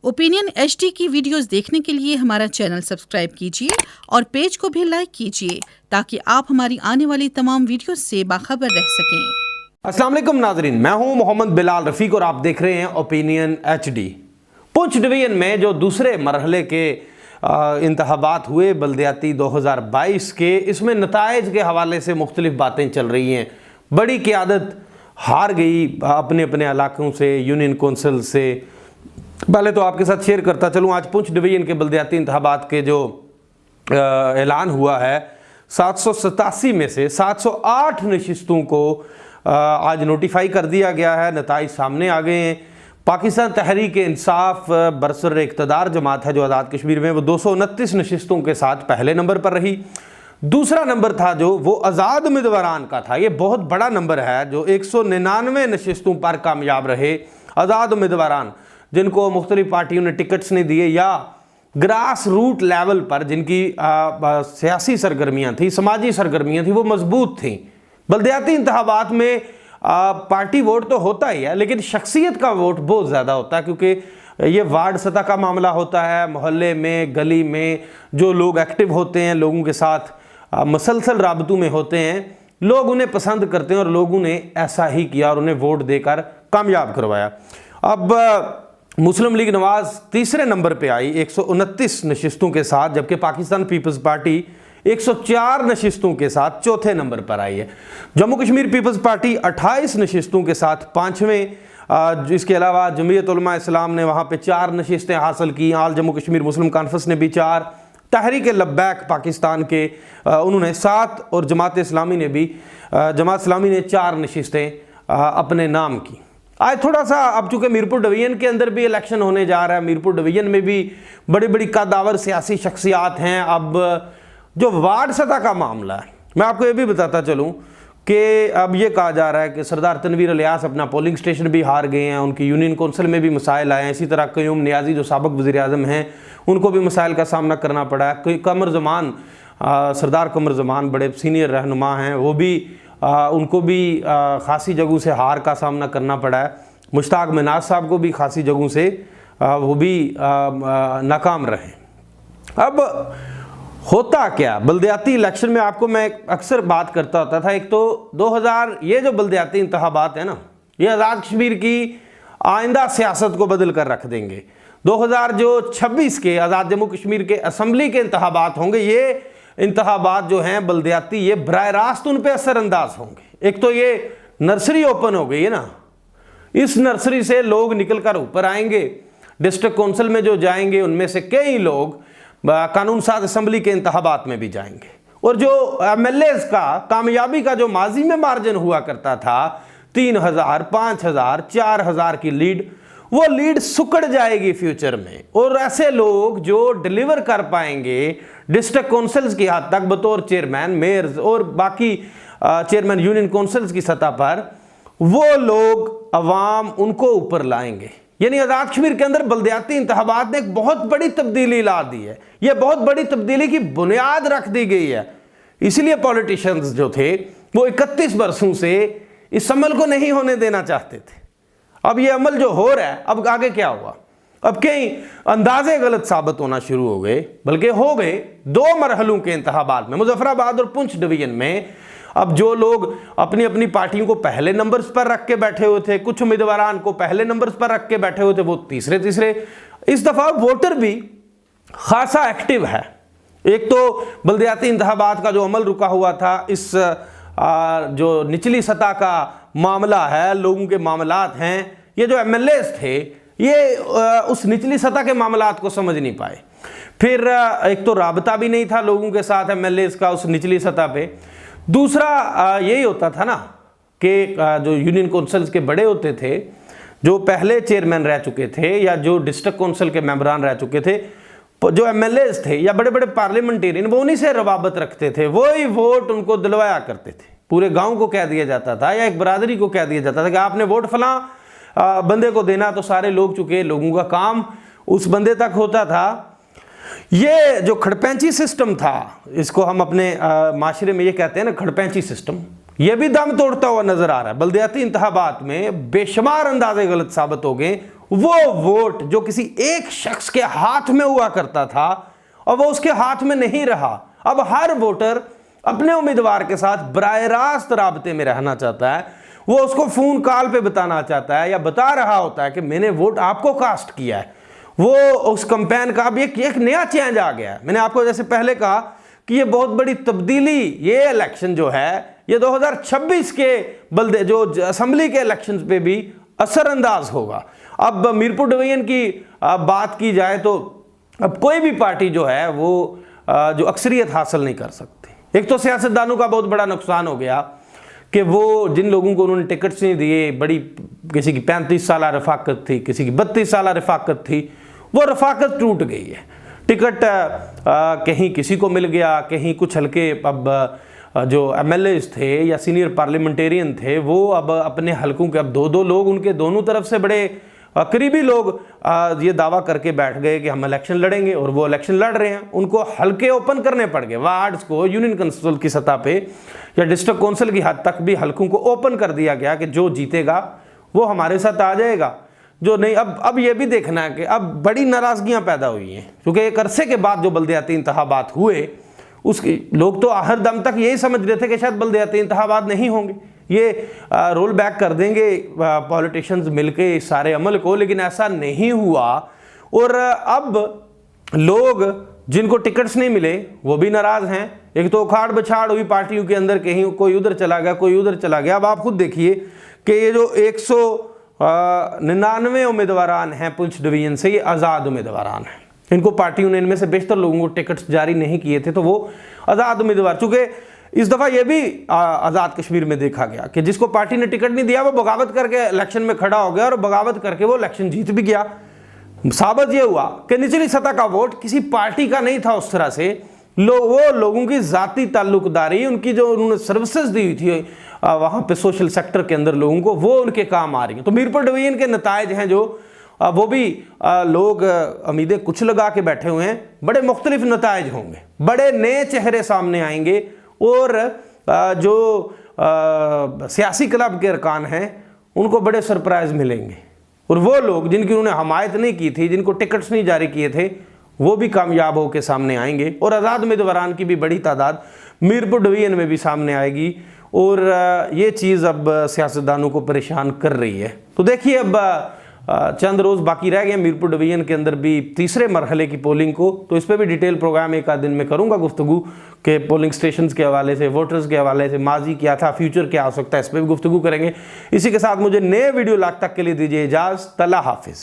Opinion HD की videos देखने के लिए हमारा चैनल सब्सक्राइब कीजिए और पेज को भी लाइक कीजिए ताकि आप हमारी आने वाली तमाम वीडियोस से बाखबर रह सकें। अस्सलाम वालेकुम नाजरीन, मैं हूं मोहम्मद बिलाल रफीक और आप देख रहे हैं ओपिनियन एचडी। पुंछ डिवीजन में जो दूसरे मरहले के इंतखाबात हुए बल्दियाती 2022 के, इसमें नताइज के हवाले से मुख्तलिफ बातें चल रही हैं। बड़ी क़यादत हार गई अपने अपने इलाकों से, यूनियन कौंसिल से। पहले तो आपके साथ शेयर करता चलूँ, आज पुंछ डिवीजन के बल्दियाती इंतखाबात के जो ऐलान हुआ है, 787 में से 708 नशिस्तों को आज नोटिफाई कर दिया गया है। नताइज सामने आ गए हैं। पाकिस्तान तहरीक इंसाफ बरसर इक़्तिदार जमात है जो आज़ाद कश्मीर में, वो 229 नशिस्तों के साथ पहले नंबर पर रही। दूसरा नंबर था जो वो आज़ाद उम्मीदवारान का था। ये बहुत बड़ा नंबर है जो 199 नशिस्तों पर कामयाब रहे आज़ाद उम्मीदवारान, जिनको मुख्तलिफ पार्टियों ने टिकट्स नहीं दिए या ग्रास रूट लेवल पर जिनकी सियासी सरगर्मियाँ थी, समाजी सरगर्मियाँ थी, वो मजबूत थी। बल्दियाती इंतखाबात में पार्टी वोट तो होता ही है, लेकिन शख्सियत का वोट बहुत ज़्यादा होता है, क्योंकि ये वार्ड सतह का मामला होता है। मोहल्ले में, गली में जो लोग एक्टिव होते हैं, लोगों के साथ मसलसल राबतों में होते हैं, लोग उन्हें पसंद करते हैं और लोगों ने ऐसा ही किया और उन्हें वोट देकर कामयाब करवाया। अब मुस्लिम लीग नवाज तीसरे नंबर पे आई 129 नशिस्तों के साथ, जबकि पाकिस्तान पीपल्स पार्टी 104 नशिस्तों के साथ चौथे नंबर पर आई है। जम्मू कश्मीर पीपल्स पार्टी 28 नशिस्तों के साथ पाँचवें। इसके अलावा जमीयत उलमा इस्लाम ने वहाँ पे 4 नशिस्तें हासिल की। आल जम्मू कश्मीर मुस्लिम कॉन्फ्रेंस ने भी 4, तहरीक लब्बैक पाकिस्तान के उन्होंने 7 और जमात इस्लामी ने भी 4 नशिस्तें अपने नाम की। आज थोड़ा सा, अब चूंकि मीरपुर डिवीजन के अंदर भी इलेक्शन होने जा रहा है, मीरपुर डिवीजन में भी बड़ी बड़ी कदावर सियासी शख्सियात हैं। अब जो वार्ड सतह का मामला है, मैं आपको ये भी बताता चलूँ कि अब ये कहा जा रहा है कि सरदार तनवीर इलियास अपना पोलिंग स्टेशन भी हार गए हैं, उनकी यूनियन कौंसिल में भी मसाइल आए हैं। इसी तरह क्यूम नियाजी जो साबिक वज़ीर आज़म हैं, उनको भी मसाइल का सामना करना पड़ा है। कमर ज़मान, सरदार कमर ज़मान बड़े सीनियर रहनुमा हैं, वो भी उनको भी खासी जगहों से हार का सामना करना पड़ा है। मुश्ताक मिनाज साहब को भी खासी जगहों से वो भी नाकाम रहे। अब होता क्या बल्दियाती इलेक्शन में, आपको मैं अक्सर बात करता होता था, एक तो 2000 ये जो बल्दियाती इंतखाबात है ना, ये आज़ाद कश्मीर की आइंदा सियासत को बदल कर रख देंगे। 2026 के आज़ाद जम्मू कश्मीर के असम्बली के इंतखाबात होंगे, ये इंतखाबात जो हैं बल्दियाती, ये बराह रास्त उन पर असरअंदाज होंगे। एक तो ये नर्सरी ओपन हो गई है ना, इस नर्सरी से लोग निकल कर ऊपर आएंगे। डिस्ट्रिक्ट कौंसिल में जो जाएंगे उनमें से कई लोग कानून साज असम्बली के इंतखाबात में भी जाएंगे। और जो MLAs का कामयाबी का जो माजी में मार्जिन हुआ करता था 3000, 5000, 4000 की लीड, वो लीड सुकड़ जाएगी फ्यूचर में। और ऐसे लोग जो डिलीवर कर पाएंगे डिस्ट्रिक्ट कौंसिल्स की हद तक बतौर चेयरमैन, मेयर्स और बाकी चेयरमैन यूनियन कौंसिल्स की सतह पर, वो लोग अवाम उनको ऊपर लाएंगे। यानी आज़ाद कश्मीर के अंदर बल्दियाती इंतखाबात ने एक बहुत बड़ी तब्दीली ला दी है। यह बहुत बड़ी तब्दीली की बुनियाद रख दी गई है। इसलिए पॉलिटिशियंस जो थे वो 31 बरसों से इस अमल को नहीं होने देना चाहते थे। अब ये अमल जो हो रहा है, अब आगे क्या हुआ, अब कई अंदाजे गलत साबित होना शुरू हो गए, बल्कि हो गए 2 मरहलों के इंतखाबात में, मुजफ्फराबाद और पुंछ डिवीजन में। अब जो लोग अपनी अपनी पार्टियों को पहले नंबर्स पर रख के बैठे हुए थे, कुछ उम्मीदवारान को पहले नंबर्स पर रख के बैठे हुए थे, वो तीसरे। इस दफा वोटर भी खासा एक्टिव है। एक तो बल्दियाती इंतखाबात का जो अमल रुका हुआ था, इस जो निचली सतह का मामला है, लोगों के मामलात हैं, ये जो MLAs थे ये उस निचली सतह के मामलात को समझ नहीं पाए। फिर एक तो राबता भी नहीं था लोगों के साथ MLAs का उस निचली सतह पे। दूसरा यही होता था ना कि जो यूनियन कौंसिल्स के बड़े होते थे, जो पहले चेयरमैन रह चुके थे या जो डिस्ट्रिक्ट कौंसिल के मेंबरान रह चुके थे, जो MLAs थे या बड़े बड़े पार्लियामेंटेरियन, वो उन्हीं से रवाबत रखते थे, वही वोट उनको दिलवाया करते थे। पूरे गांव को कह दिया जाता था या एक बरादरी को कह दिया जाता था कि आपने वोट फलां बंदे को देना, तो सारे लोग, चुके लोगों का काम उस बंदे तक होता था। ये जो खड़पैंची सिस्टम था, इसको हम अपने माशरे में ये कहते हैं ना, खड़पैंची सिस्टम, ये भी दम तोड़ता हुआ नजर आ रहा है। बल्दियाती इंतखाबात में बेशुमार अंदाजे गलत साबित हो गए वो वोट जो किसी एक शख्स के हाथ में हुआ करता था और वो उसके हाथ में नहीं रहा। अब हर वोटर अपने उम्मीदवार के साथ बराह रास्त राबते में रहना चाहता है। वो उसको फोन कॉल पे बताना चाहता है या बता रहा होता है कि मैंने वोट आपको कास्ट किया है। वो उस कैंपेन का अब एक नया चेंज आ गया है। मैंने आपको जैसे पहले कहा कि ये बहुत बड़ी तब्दीली, ये इलेक्शन जो है ये 2026 के जो असेंबली के इलेक्शन पे भी असरअंदाज होगा। अब मीरपुर डिवीजन की बात की जाए तो अब कोई भी पार्टी जो है वो जो अक्सरियत हासिल नहीं कर सकती। एक तो सियासतदानों का बहुत बड़ा नुकसान हो गया कि वो जिन लोगों को उन्होंने टिकट्स नहीं दिए, बड़ी किसी की 35 साल रफाकत थी, किसी की 32 साल रफाकत थी, वो रफाकत टूट गई है। टिकट कहीं किसी को मिल गया, कहीं कुछ हल्के अब जो MLAs थे या सीनियर पार्लियामेंटेरियन थे वो अब अपने हलकों के अब दो लोग, उनके दोनों तरफ से बड़े करीबी लोग ये दावा करके बैठ गए कि हम इलेक्शन लड़ेंगे और वो इलेक्शन लड़ रहे हैं। उनको हलके ओपन करने पड़ गए। वार्ड्स को यूनियन काउंसिल की सतह पे या डिस्ट्रिक्ट काउंसिल की हद तक भी हलकों को ओपन कर दिया गया कि जो जीतेगा वो हमारे साथ आ जाएगा, जो नहीं। अब ये भी देखना है कि अब बड़ी नाराजगियां पैदा हुई हैं क्योंकि एक अरसे के बाद जो बल्दियाती इंतखाबात हुए उसकी लोग तो हर दम तक यही समझ रहे थे कि शायद बल्दियाती इंतखाबात नहीं होंगे, ये रोल बैक कर देंगे पॉलिटिशियंस मिलके इस सारे अमल को, लेकिन ऐसा नहीं हुआ। और अब लोग जिनको टिकट्स नहीं मिले वो भी नाराज हैं। एक तो उखाड़ बछाड़ हुई पार्टियों के अंदर, कहीं कोई उधर चला गया, कोई उधर चला गया। अब आप खुद देखिए कि ये जो 199 उम्मीदवारान हैं पुंछ डिवीजन से, ये आज़ाद उम्मीदवारान हैं। इनको पार्टियों ने इनमें से बेशतर लोगों को टिकट्स जारी नहीं किए थे, तो वो आज़ाद उम्मीदवार, चूंकि इस दफ़ा यह भी आज़ाद कश्मीर में देखा गया कि जिसको पार्टी ने टिकट नहीं दिया वो बगावत करके इलेक्शन में खड़ा हो गया और बगावत करके वो इलेक्शन जीत भी गया। साबित ये हुआ कि निचली सतह का वोट किसी पार्टी का नहीं था उस तरह से, वो लोगों की ज़ाती ताल्लुकदारी, उनकी जो उन्होंने सर्विसेज दी हुई थी वहाँ पे सोशल सेक्टर के अंदर लोगों को, वो उनके काम आ रही हैं। तो मीरपुर डिवीजन के नताइज हैं जो वो भी लोग उम्मीदें कुछ लगा के बैठे हुए हैं। बड़े मुख्तलिफ नताइज होंगे, बड़े नए चेहरे सामने आएंगे और जो सियासी क्लब के अरकान हैं उनको बड़े सरप्राइज मिलेंगे। और वो लोग जिनकी उन्होंने हमायत नहीं की थी, जिनको टिकट्स नहीं जारी किए थे, वो भी कामयाब होकर सामने आएंगे। और आज़ाद उम्मीदवारान की भी बड़ी तादाद मीरपुर डिवीजन में भी सामने आएगी। और ये चीज़ अब सियासतदानों को परेशान कर रही है। तो देखिए अब चंद रोज़ बाकी रह गए मीरपुर डिवीजन के अंदर भी तीसरे मरहले की पोलिंग को, तो इस पर भी डिटेल प्रोग्राम एक आध दिन में करूंगा गुफ्तगू के पोलिंग स्टेशंस के हवाले से, वोटर्स के हवाले से, माजी क्या था, फ्यूचर क्या हो सकता है, इस पर भी गुफ्तगू करेंगे। इसी के साथ मुझे नए वीडियो लाख तक के लिए दीजिए इजाज़त। अल्लाह हाफिज़।